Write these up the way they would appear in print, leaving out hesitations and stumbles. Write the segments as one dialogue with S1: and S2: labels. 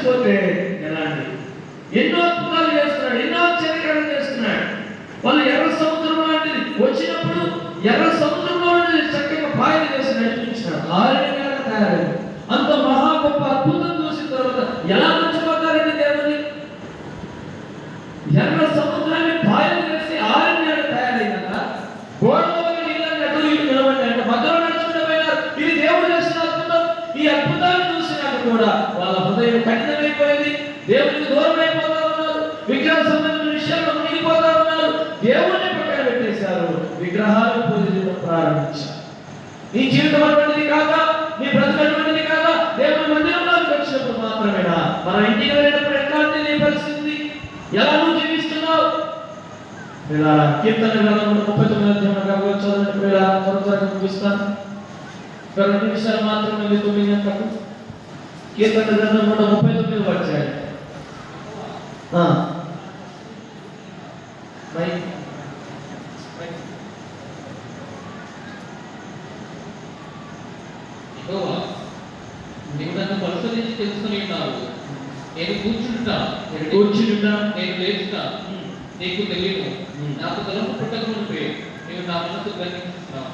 S1: మర్చిపోతే ఎలా అండి? ఎన్నో అద్భుతాలు చేస్తున్నాడు, ఎన్నో ఆశ్చర్యకార్యాలు చేస్తున్నాడు. వాళ్ళు ఎర్ర సముద్రం లాంటిది వచ్చినప్పుడు ఎర్ర సముద్రంలో చక్కగా పాయలు చేసి నడిపించినాడు. ఆరణ్యంగా తయారైంది. అంత మహా గొప్ప అద్భుతం చూసిన తర్వాత ఎలా మర్చిపోతారండి దేవుని? ఎర్ర సముద్రాన్ని పాయలు చేసి ఆరణ్యాలు తయారైందట. గోడలోకి నీళ్ళని అటు ఇటు నిలబడ్డాయంట. మధ్యలో నడుచుకుంటూ పోయినారు. ఇది దేవుడు చేసిన అద్భుతం. ఈ అద్భుతాన్ని చూసినాక కూడా వాళ్ళ హృదయం కఠినమైపోయింది. దేవునికి దూరం అయిపోతా ఉన్నారు. విగ్రహ సంబంధించిన విషయాల్లో మునిగిపోతా ఉన్నారు. దేవుణ్ణి పక్కన పెట్టేశారు. విగ్రహాలు పూజించడం ప్రారంభించారు. నీ జీవితం అటువంటిది కాదా? నీ బ్రతుకు అటువంటిది కాదా? దేవుని మందిరంలోకి వచ్చినప్పుడు మాత్రమేనా? మన ఇంటికి వెళ్ళినప్పుడు ఎట్లాంటి నీ పరిస్థితి? ఎలా నువ్వు జీవిస్తున్నావు? ఇలా కీర్తన గ్రంథం 39వ అధ్యాయం చదవండి. ఇలా త్వరగా ముగిస్తాను. 2 నిమిషాలు మాత్రమే, 9 గంటలకు. కీర్తన గ్రంథం 39వ అధ్యాయం.
S2: నీవు నన్ను పరిశోధించి తెలుసుకుని ఉన్నావు. నేను కూర్చుంటా, నేను లేచుతా, నీకు తెలియదు. నాకు తలపు పుట్టకముందే నీవు నా మనసు గ్రహించున్నావు.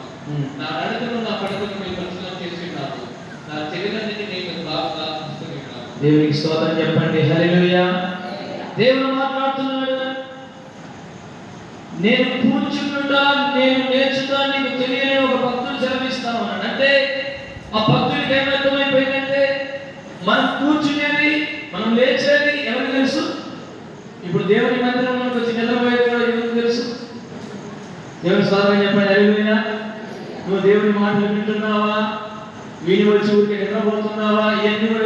S2: నా నడకను నా పడకను నీవు పరిశీలన చేసి ఉన్నావు. నా శరీరాన్ని నేను బాగా చూసుకుని ఉన్నావు.
S1: దేవునికి స్తోత్రం చెప్పండి. హల్లెలూయా. దేవుడు మాట్లాడుతున్నాడు. నేను కూర్చుంటా, నేను నేర్చుతా, నీకు తెలియని ఒక భక్తుడు సెలవిస్తా ఉన్నాడు. అంటే ఆ భక్తుడికి ఏమర్థమైపోయిందంటే మనం కూర్చునేది, మనం లేచేది ఎవరికి తెలుసు? ఇప్పుడు దేవుని మందిరంలోకి వచ్చి నిలబోయేది కూడా ఎవరికి తెలుసు? దేవుని స్తోత్రం చెప్పండి. హల్లెలూయా. నువ్వు దేవుని మాటలు వింటున్నావా? విని వచ్చి ఊరికి నిద్రపోతున్నావా? ఇవన్నీ కూడా